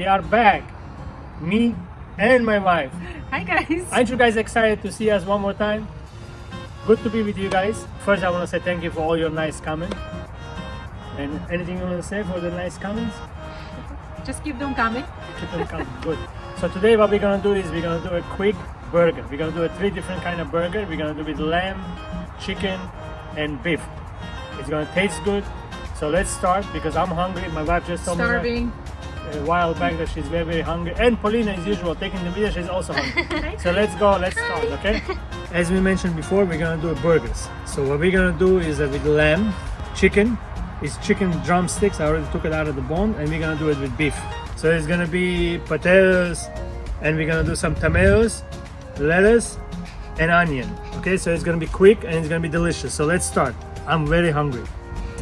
we are back. Me and my wife. Hi guys. Aren't you guys excited to see us one more time? Good to be with you guys. First, I want to say thank you for all your nice comments. And anything you want to say for the nice comments? Just keep them coming. Keep them coming. Good. So today what we're gonna do is we're gonna do a quick burger. We're gonna do 3 different kind of burger. We're gonna do with lamb, chicken, and beef. It's gonna taste good. So let's start because I'm hungry. My wife just told Starving. me a while back that she's very, very hungry. And Paulina, as usual, taking the video, she's also hungry. So let's go, let's start, okay? As we mentioned before, we're gonna do burgers. So what we're gonna do is with lamb, chicken, it's chicken drumsticks. I already took it out of the bone, and we're gonna do it with beef. So it's gonna be potatoes, and we're gonna do some tomatoes, lettuce, and onion. Okay, so it's gonna be quick and it's gonna be delicious. So let's start. I'm very hungry.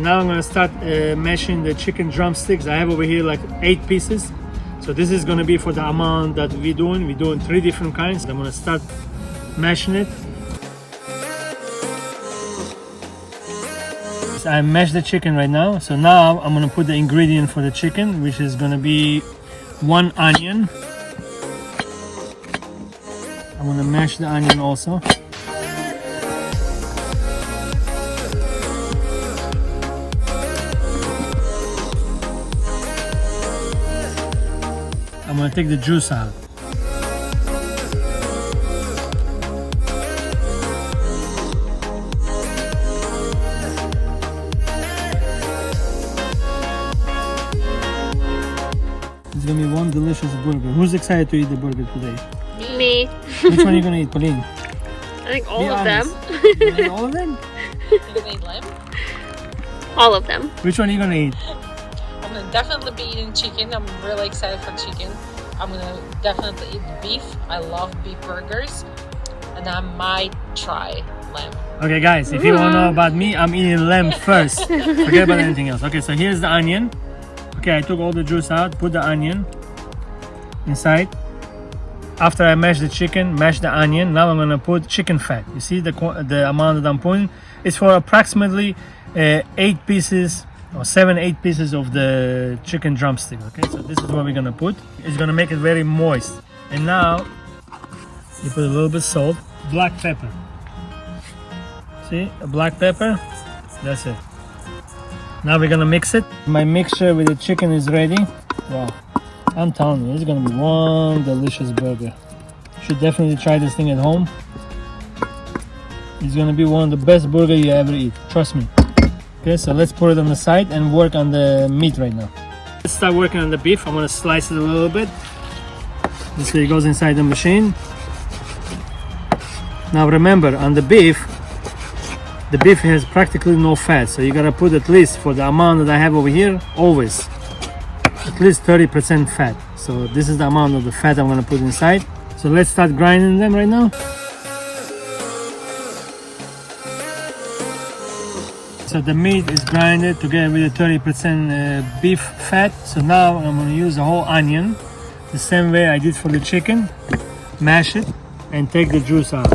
Now I'm gonna start mashing the chicken drumsticks. I have over here like 8 pieces. So this is gonna be for the amount that we're doing. We're doing 3 different kinds. I'm gonna start mashing it. So I mashed the chicken right now. So now I'm gonna put the ingredient for the chicken, which is gonna be 1 onion. I'm gonna mash the onion also. I'm gonna take the juice out. It's gonna be one delicious burger. Who's excited to eat the burger today? Me. Which one are you gonna eat, Pauline? I think all Be of them. honest. You gonna eat all of them? You gonna eat lamb? All of them. Which one are you gonna eat? I'm gonna definitely be eating chicken. I'm really excited for chicken. I'm gonna definitely eat beef. I love beef burgers. And I might try lamb. Okay guys, if you wanna know about me, I'm eating lamb first. Forget about anything else. Okay, so here's the onion. Okay, I took all the juice out, put the onion inside. After I mash the chicken, mash the onion, now I'm gonna put chicken fat. You see the amount that I'm putting? It's for approximately 8 pieces or 7-8 pieces of the chicken drumstick. Okay, so this is what we're gonna put. It's gonna make it very moist. And now you put a little bit salt, black pepper. See, a black pepper. That's it. Now we're gonna mix it. My mixture with the chicken is ready. Wow, I'm telling you, it's gonna be one delicious burger. You should definitely try this thing at home. It's gonna be one of the best burgers you ever eat. Trust me. Okay, so let's put it on the side and work on the meat right now. Let's start working on the beef. I'm gonna slice it a little bit. This way it goes inside the machine. Now remember, on the beef has practically no fat, so you gotta put at least, for the amount that I have over here, always at least 30% fat. So this is the amount of the fat I'm gonna put inside. So let's start grinding them right now. So the meat is grinded together with the 30% beef fat. So now I'm gonna use the whole onion, the same way I did for the chicken. Mash it and take the juice out.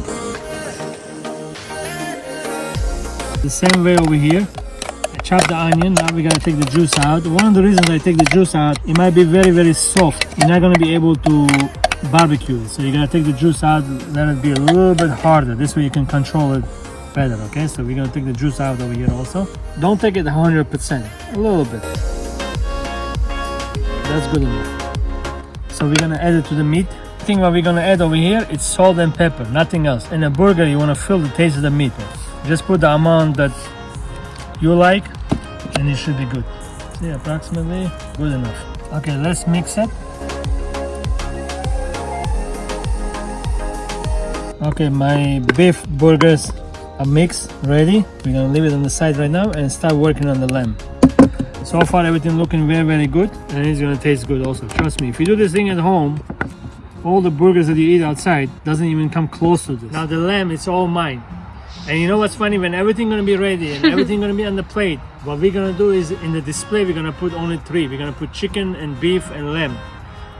The same way over here. I chop the onion, now we're gonna take the juice out. One of the reasons I take the juice out, it might be very, very soft. You're not gonna be able to barbecue it. So you're gonna take the juice out, let it be a little bit harder. This way you can control it better, okay? So we're gonna take the juice out over here also. Don't take it 100%, a little bit. That's good enough. So we're gonna add it to the meat. I think what we're gonna add over here is salt and pepper, nothing else. In a burger, you wanna feel the taste of the meat. Just put the amount that you like and it should be good. See, approximately good enough. Okay, let's mix it. Okay, my beef burgers are mixed, ready. We're gonna leave it on the side right now and start working on the lamb. So far everything looking very, very good, and it's gonna taste good also. Trust me, if you do this thing at home, all the burgers that you eat outside doesn't even come close to this. Now the lamb, it's all mine. And you know what's funny? When everything gonna be ready and everything gonna be on the plate, what we're gonna do is in the display we're gonna put only 3. We're gonna put chicken and beef and lamb.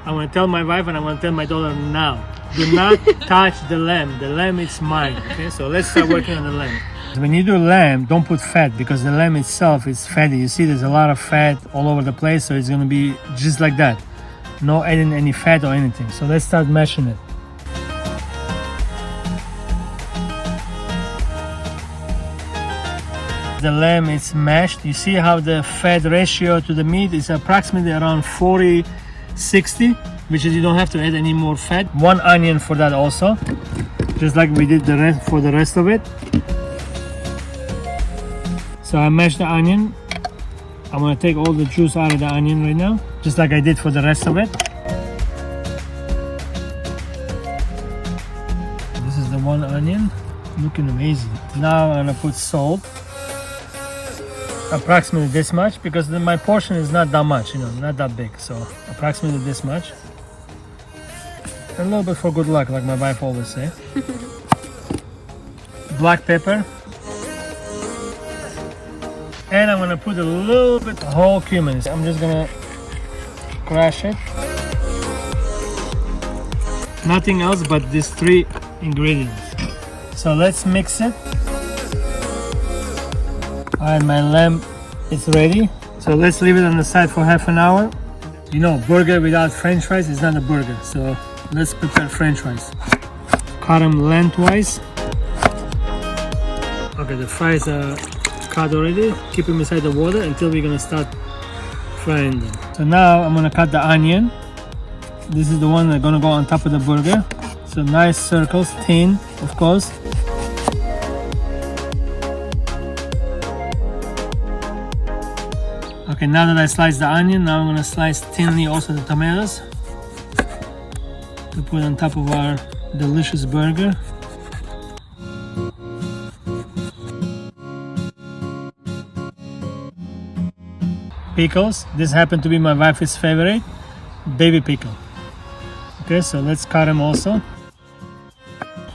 I'm gonna tell my wife and I'm gonna tell my daughter now, do not touch the lamb. The lamb is mine. Okay, so let's start working on the lamb. When you do lamb, don't put fat because the lamb itself is fatty. You see there's a lot of fat all over the place, so it's gonna be just like that. no adding any fat or anything. So let's start mashing it. The lamb is mashed. You see how the fat ratio to the meat is approximately around 40-60, which is you don't have to add any more fat. 1 onion for that also, just like we did the rest for the rest of it. So I mashed the onion. I'm gonna take all the juice out of the onion right now, just like I did for the rest of it. This is the 1 onion, looking amazing. Now I'm gonna put salt. Approximately this much, because my portion is not that much, not that big, so approximately this much. A little bit for good luck, like my wife always say. Black pepper, and I'm gonna put a little bit whole cumin. I'm just gonna crush it. Nothing else but these 3 ingredients. So let's mix it. Alright, my lamb is ready. So let's leave it on the side for half an hour. Burger without french fries is not a burger. So let's prepare french fries. Cut them lengthwise. Okay, the fries are cut already. Keep them inside the water until we're gonna start frying them. So now I'm gonna cut the onion. This is the one that's gonna go on top of the burger. So nice circles, thin, of course. Okay, now that I sliced the onion, now I'm gonna slice thinly also the tomatoes to put on top of our delicious burger. Pickles. This happened to be my wife's favorite, baby pickle. Okay, so let's cut them also.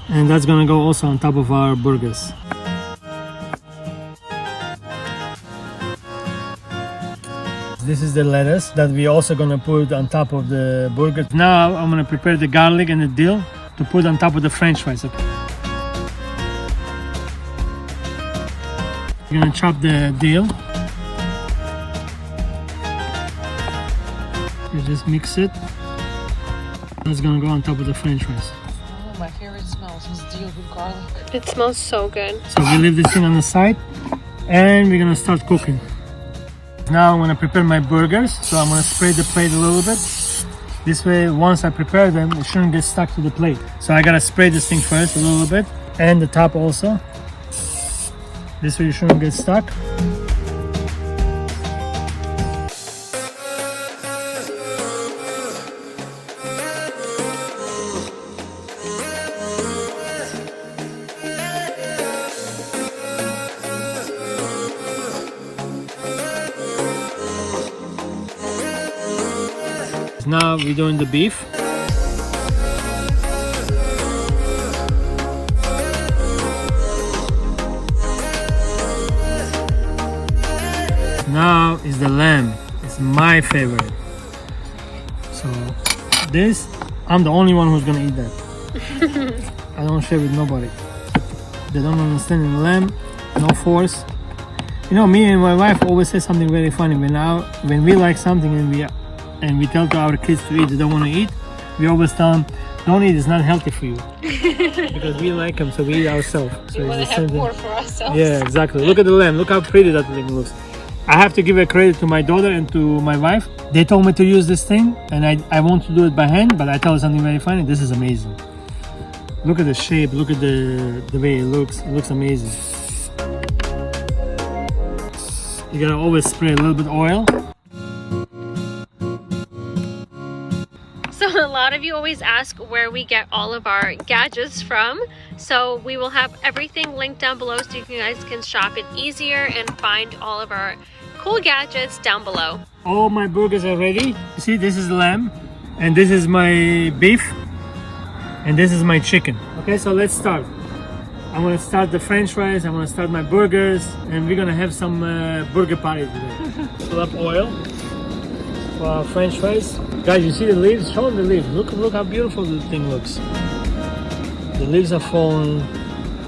And that's gonna go also on top of our burgers. This is the lettuce that we also gonna put on top of the burger. Now I'm gonna prepare the garlic and the dill to put on top of the french fries. Okay. We're gonna chop the dill. You just mix it. That's gonna go on top of the french fries. Oh, my favorite smells is dill with garlic. It smells so good. So we leave this thing on the side and we're gonna start cooking. Now I'm gonna prepare my burgers. So I'm gonna spray the plate a little bit. This way, once I prepare them, it shouldn't get stuck to the plate. So I gotta spray this thing first a little bit, and the top also. This way you shouldn't get stuck. Now we're doing the beef. Now is the lamb. It's my favorite. So this, I'm the only one who's gonna eat that. I don't share with nobody. They don't understand in lamb, no force. Me and my wife always say something very funny. When we like something and we tell to our kids to eat, they don't want to eat, we always tell them, don't eat, it's not healthy for you. Because we like them, so we eat ourselves. So We want to have more for ourselves. Yeah, exactly. Look at the lamb, look how pretty that thing looks. I have to give a credit to my daughter and to my wife. They told me to use this thing, and I want to do it by hand, but I tell you something very funny, this is amazing. Look at the shape, look at the way it looks amazing. You gotta always spray a little bit of oil. So a lot of you always ask where we get all of our gadgets from. So we will have everything linked down below so you guys can shop it easier and find all of our cool gadgets down below. All my burgers are ready. You see, this is lamb, and this is my beef, and this is my chicken. Okay, so let's start. I'm gonna start the french fries, I'm gonna start my burgers, and we're gonna have some burger party today. Fill up oil for our french fries. Guys, you see the leaves? Show them the leaves. Look how beautiful the thing looks. The leaves are falling,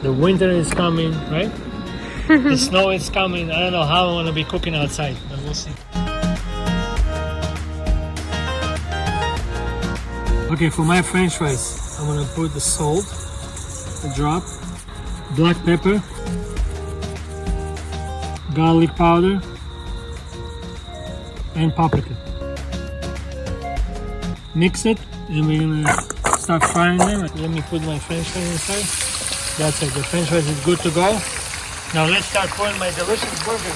the winter is coming, right? The snow is coming. I don't know how I'm gonna be cooking outside, but we'll see. Okay, for my French fries, I'm gonna put the salt, a drop, black pepper, garlic powder, and paprika. Mix it, and we're gonna start frying them. Let me put my French fries inside. That's it, the French fries is good to go. Now let's start putting my delicious burger.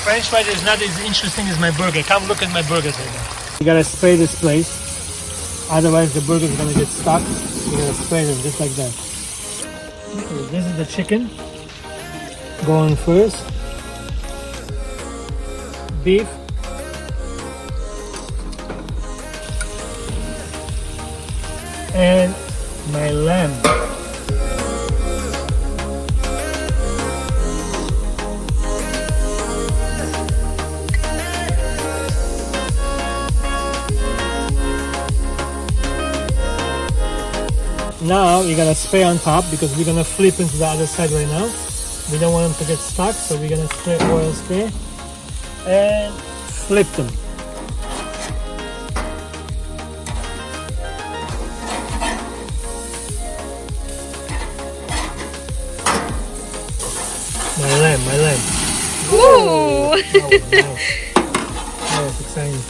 French fries is not as interesting as my burger. Come look at my burgers right now. You gotta spray this place, otherwise the burger is gonna get stuck. You gotta spray them just like that. Okay, this is the chicken going first. Beef. And my lamb. Now you're gonna spray on top because we're gonna flip into the other side right now. We don't want them to get stuck, so we're gonna spray oil spray and flip them. My lamb. Ooh! That was exciting.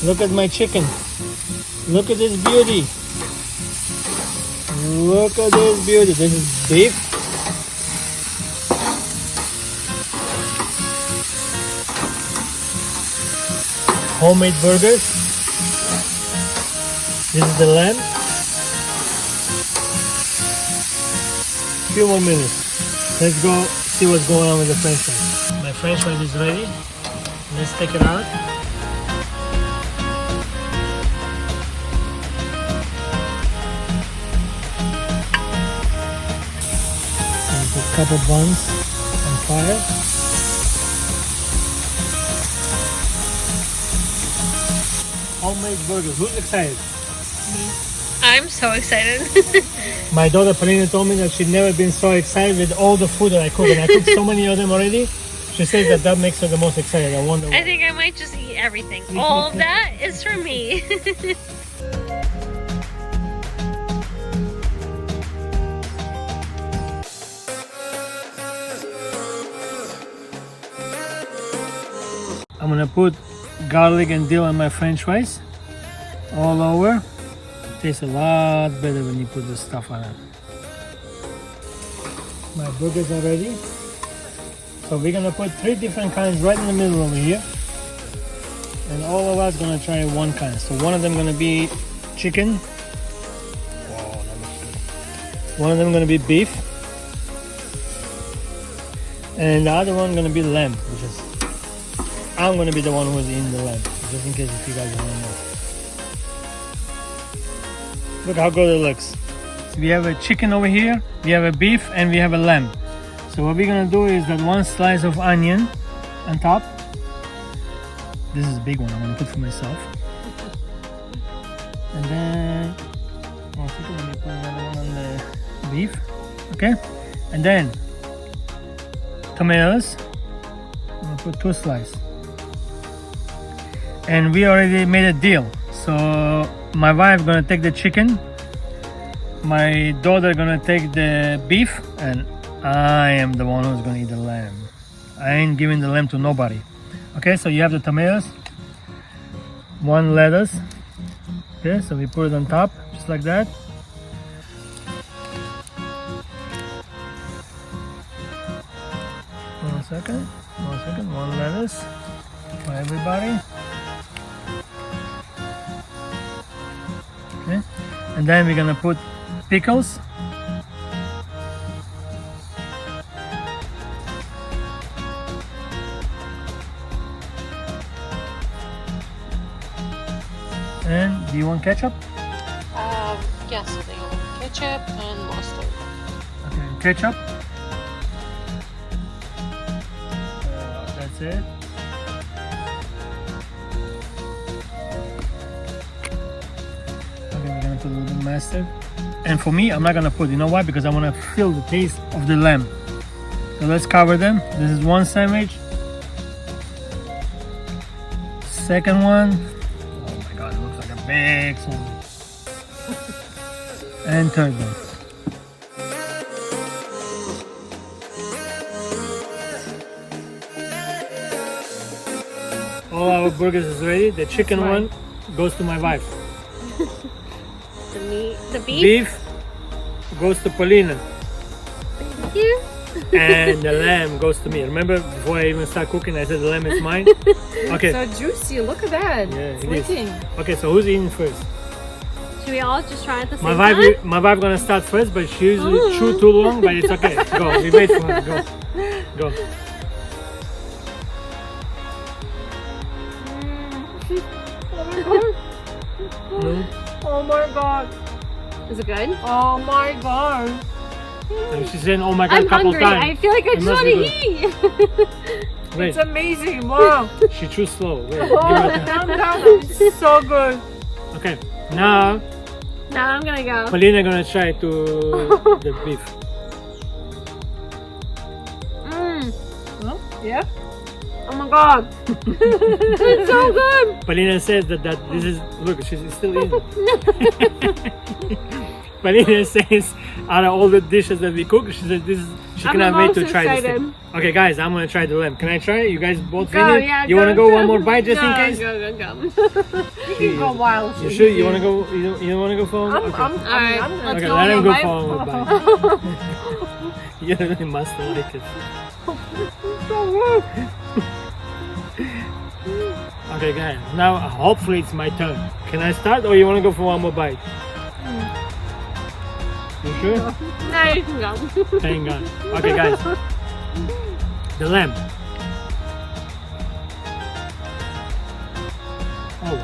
Look at my chicken. Look at this beauty. Look at this beauty. This is beef. Homemade burgers. This is the lamb. Few more minutes. Let's go see what's going on with the French fries. My French fries is ready. Let's take it out. A couple buns on fire. Homemade burgers. Who's excited? I'm so excited. My daughter Polina told me that she'd never been so excited with all the food that I cook, and I cooked so many of them already. She says that that makes her the most excited. I wonder why. I think I might just eat everything. All of that is for me. I'm gonna put garlic and dill on my French fries all over. It tastes a lot better when you put the stuff on it. My burgers are ready. So we're gonna put 3 different kinds right in the middle over here. And all of us gonna try one kind. So one of them gonna be chicken. One of them gonna be beef. And the other one gonna be lamb, which is I'm gonna be the one who's in the lamb, just in case if you guys don't know. Look how good it looks. So we have a chicken over here, we have a beef, and we have a lamb. So what we're gonna do is that one slice of onion on top. This is a big one, I'm gonna put for myself. And then let me put another one on the beef. Okay? And then tomatoes. I'm gonna put 2 slices. And we already made a deal. So my wife gonna take the chicken, my daughter gonna take the beef, and I am the one who's gonna eat the lamb. I ain't giving the lamb to nobody. Okay, so you have the tomatoes, 1 lettuce. Okay, so we put it on top, just like that. One second, 1 lettuce for everybody. Okay, and then we're gonna put pickles. And do you want ketchup? Yes, I think I want ketchup and mustard. Okay, ketchup. That's it. Okay, we're gonna put a little bit of mustard. And for me, I'm not gonna put, you know why? Because I wanna feel the taste of the lamb. So let's cover them. This is 1 sandwich, second one. Oh my god, it looks like a big sandwich. And third one. All our burgers is ready. The chicken one goes to my wife. The meat, the beef. Beef goes to Paulina. Thank you. And the lamb goes to me. Remember, before I even start cooking, I said the lamb is mine. Okay. So juicy. Look at that. Yeah, it is. Flicking. Okay, so who's eating first? Should we all just try at the same My time? wife gonna start first, but she usually chew too long. But it's okay. Go. We wait for her. Go. Go. No. Oh my god. Is it good? Oh my god. And she's saying, "Oh my god," I'm a couple hungry. times. I feel like I It just must want be to eat. Wait, It's amazing. Wow. she chews slow. Wait, give Oh, her time. calm down. It's so good. Okay, now Now I'm gonna go. Paulina gonna try to the beef. Huh? Yeah. Oh my god. It's so good. Paulina says that this is, look, she's still eating. Paulina says out of all the dishes that we cook, she said she I'm cannot the wait to most try this excited. thing. Okay guys, I'm gonna try the lamb. Can I try it? You guys both Go, finish? yeah, You wanna go one more bite just in Go, case? Go. You can go wild. You sure? You wanna go? You don't wanna go for one? I'm Okay. gonna Okay, throw let him one go bite. for one more bite. You really must like it. Okay guys, now hopefully it's my turn. Can I start or you wanna go for one more bite? You sure? Now you can go. Thank God. Okay guys, the lamb. Oh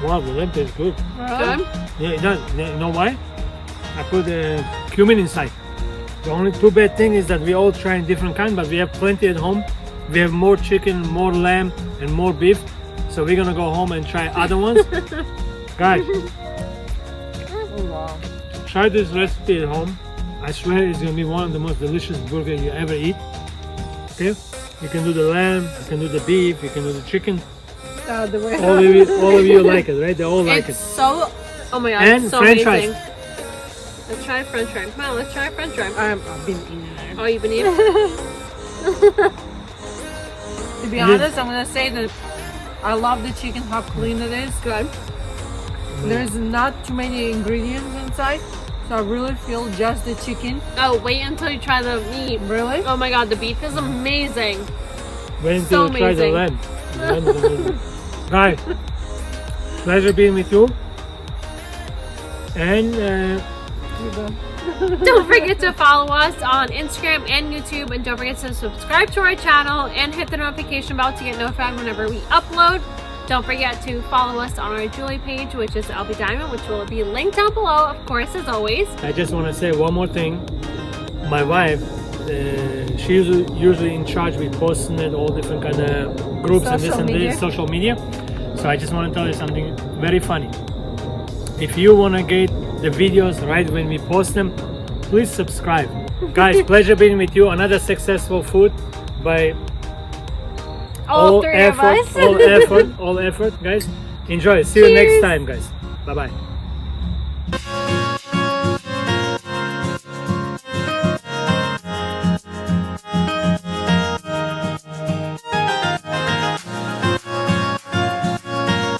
wow. Wow, the lamb tastes good. Good. Yeah, it does. You know why? I put cumin inside. The only too bad thing is that we all trying different kind, but we have plenty at home. We have more chicken, more lamb, and more beef. So we're gonna go home and try other ones. Guys, Oh wow. try this recipe at home. I swear it's gonna be one of the most delicious burgers you ever eat. Okay? You can do the lamb, you can do the beef, you can do the chicken. The way. All of you like it, right? They all like It's it. so. Oh my god, And it's so french amazing. fries. Let's try french fry. Come on, let's try french fry. I've been in there. Oh, you've been eating? To be honest, I'm gonna say that I love the chicken, how clean it is. Good. There's not too many ingredients inside, so I really feel just the chicken. Oh, wait until you try the meat. Really? Oh my god, the beef is amazing. Wait until So you try the amazing. lamb. The lamb is amazing. Guys, pleasure being with you. And Don't forget to follow us on Instagram and YouTube, and don't forget to subscribe to our channel and hit the notification bell to get notified whenever we upload. Don't forget to follow us on our jewelry page, which is LB Diamond, which will be linked down below, of course, as always. I just want to say one more thing. My wife, she's usually in charge with posting it, all different kind of groups and this Social and media. this, social media. So I just want to tell you something very funny. If you want to get the videos right when we post them, please subscribe. Guys, pleasure being with you. Another successful food by All three effort, of us. all effort, guys. Enjoy. See you next Cheers. time, guys. Bye bye.